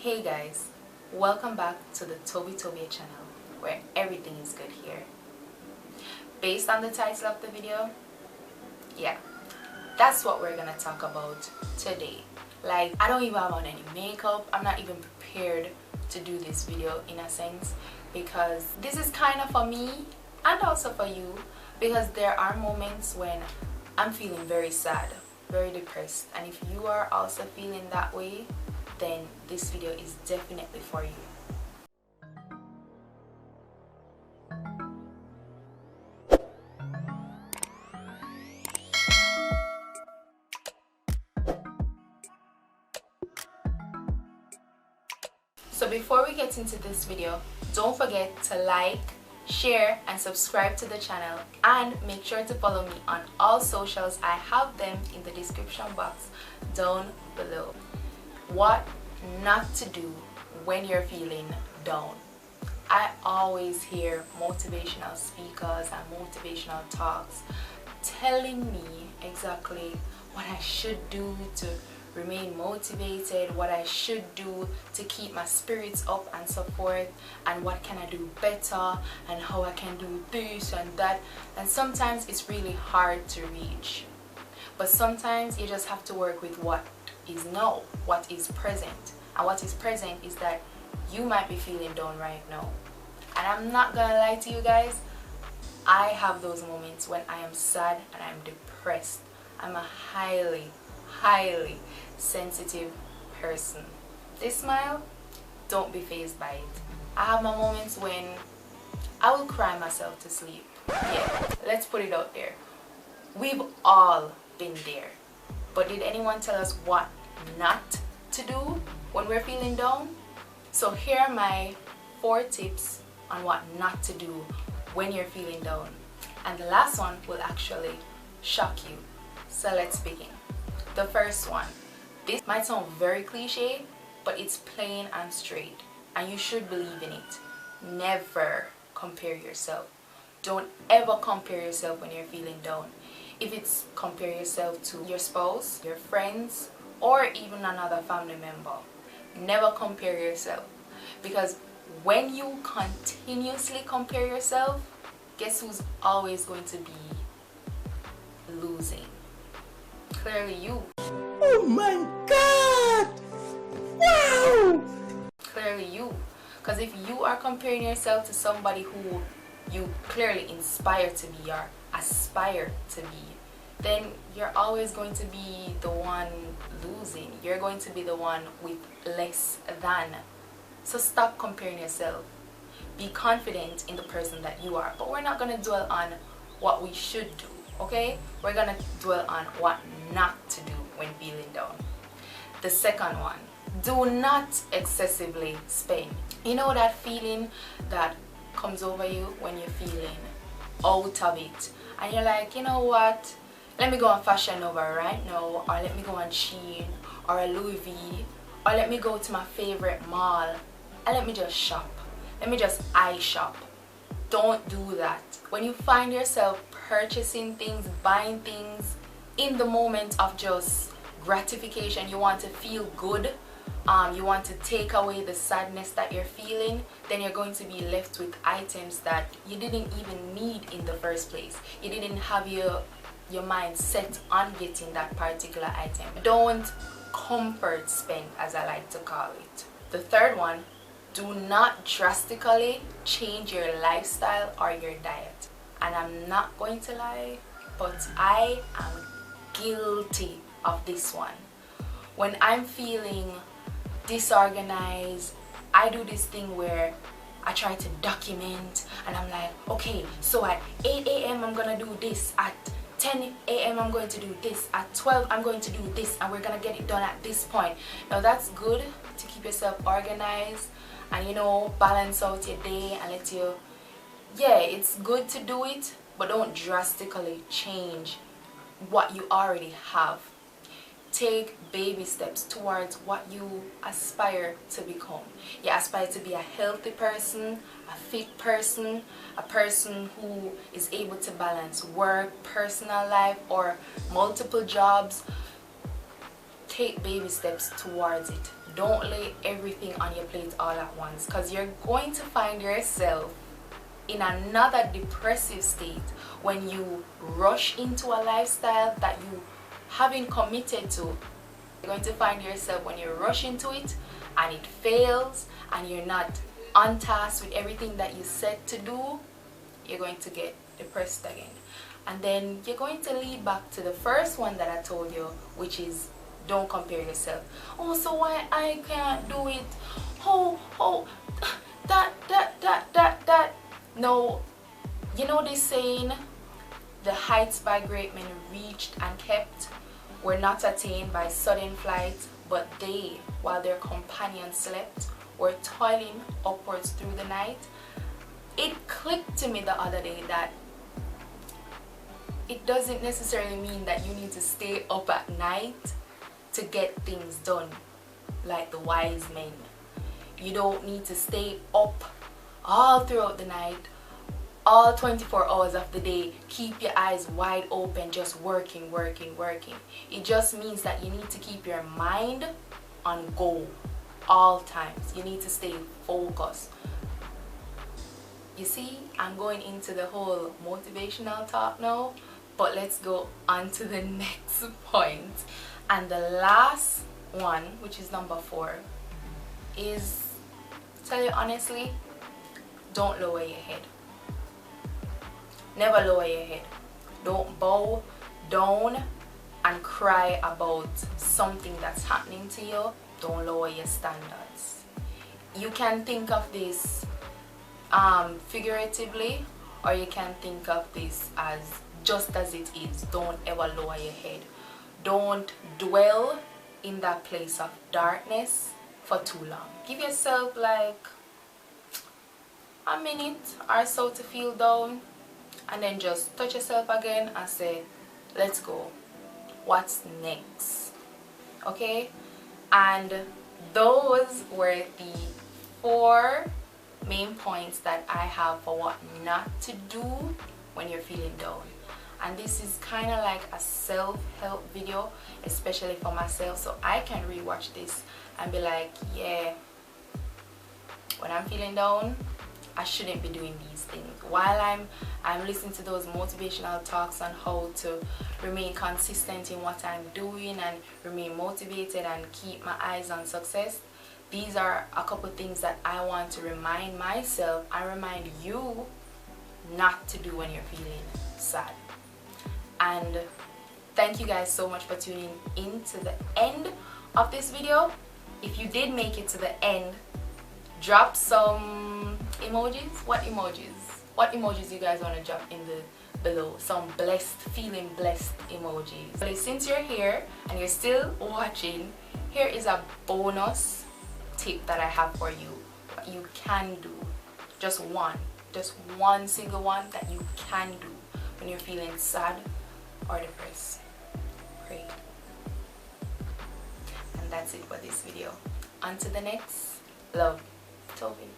Hey guys, welcome back to the Tovia channel where everything is good here. Based on the title of the video, yeah, that's what we're gonna talk about today. Like, I don't even have on any makeup. I'm not even prepared to do this video in a sense, because this is kind of for me and also for you, because there are moments when I'm feeling very sad, very depressed, and if you are also feeling that way, then this video is definitely for you. So before we get into this video, don't forget to like, share and subscribe to the channel, and make sure to follow me on all socials. I have them in the description box down below. What not to do when you're feeling down. I always hear motivational speakers and motivational talks telling me exactly what I should do to remain motivated, what I should do to keep my spirits up and so forth, and what can I do better, and how I can do this and that. And sometimes it's really hard to reach, but sometimes you just have to work with what is now, what is present. And what is present is that you might be feeling down right now. And I'm not gonna lie to you guys, I have those moments when I am sad and I'm depressed. I'm a highly sensitive person. This smile, don't be fazed by it. I have my moments when I will cry myself to sleep. Yeah, let's put it out there. We've all been there. But did anyone tell us what not to do when we're feeling down? So here are my 4 tips on what not to do when you're feeling down. And the last one will actually shock you. So let's begin. The first one. This might sound very cliche, but it's plain and straight. And you should believe in it. Never compare yourself. Don't ever compare yourself when you're feeling down. If it's compare yourself to your spouse, your friends, or even another family member, never compare yourself. Because when you continuously compare yourself, guess who's always going to be losing? Clearly you. Oh my God! Wow! Clearly you. Because if you are comparing yourself to somebody who you clearly inspire to be or aspire to be, then you're always going to be the one losing. You're going to be the one with less than. So stop comparing yourself. Be confident in the person that you are. But we're not going to dwell on what we should do, okay? We're going to dwell on what not to do when feeling down. The second one, do not excessively spend. You know that feeling that comes over you when you're feeling out of it, and you're like, you know what, let me go on Fashion Nova right now, or let me go on Shein or a Louis V, or let me go to my favorite mall and let me just shop, let me just eye shop. Don't do that. When you find yourself purchasing things, buying things in the moment of just gratification, you want to feel good, you want to take away the sadness that you're feeling, then you're going to be left with items that you didn't even need in the first place. You didn't have your mind set on getting that particular item. Don't comfort spend, as I like to call it. The third one, do not drastically change your lifestyle or your diet. And I'm not going to lie, but I am guilty of this one. When I'm feeling disorganized, I do this thing where I try to document, and I'm like, okay, so at 8 a.m. I'm gonna do this, at 10 a.m. I'm going to do this, at 12 I'm going to do this, and we're gonna get it done at this point. Now that's good to keep yourself organized and, you know, balance out your day and let you, yeah, it's good to do it, but don't drastically change what you already have. Take baby steps towards what you aspire to become. You aspire to be a healthy person, a fit person, a person who is able to balance work, personal life, or multiple jobs. Take baby steps towards it. don't lay everything on your plate all at once, because you're going to find yourself in another depressive state when you rush into a lifestyle that you haven't committed to. You're going to find yourself when you rush into it and it fails and you're not on task with everything that you set to do, you're going to get depressed again. And then you're going to lead back to the first one that I told you, which is don't compare yourself. Oh, so why I can't do it? That. No, you know this saying, the heights by great men reached and kept were not attained by sudden flight, but they, while their companions slept, were toiling upwards through the night. It clicked to me the other day that it doesn't necessarily mean that you need to stay up at night to get things done like the wise men. You don't need to stay up all throughout the night, all 24 hours of the day, keep your eyes wide open, just working. It just means that you need to keep your mind on go all times. You need to stay focused. You see, I'm going into the whole motivational talk now, but let's go on to the next point. And the last one, which is number 4, is, tell you honestly, don't lower your head. Never lower your head. Don't bow down and cry about something that's happening to you. Don't lower your standards. You can think of this figuratively, or you can think of this as just as it is. Don't ever lower your head. Don't dwell in that place of darkness for too long. Give yourself like a minute or so to feel down, and then just touch yourself again and say, let's go. What's next? Okay? And those were the 4 main points that I have for what not to do when you're feeling down. And this is kind of like a self-help video, especially for myself, so I can rewatch this and be like, yeah, when I'm feeling down, I shouldn't be doing these things. While I'm listening to those motivational talks on how to remain consistent in what I'm doing and remain motivated and keep my eyes on success, these are a couple things that I want to remind myself and remind you not to do when you're feeling sad. And thank you guys so much for tuning in to the end of this video. If you did make it to the end, drop some emojis. What emojis you guys want to drop in the below? Some blessed, feeling blessed emojis. But since you're here and you're still watching, here is a bonus tip that I have for you. What you can do, just one single one that you can do when you're feeling sad or depressed. Pray. And that's it for this video. On to the next. Love, Tovi.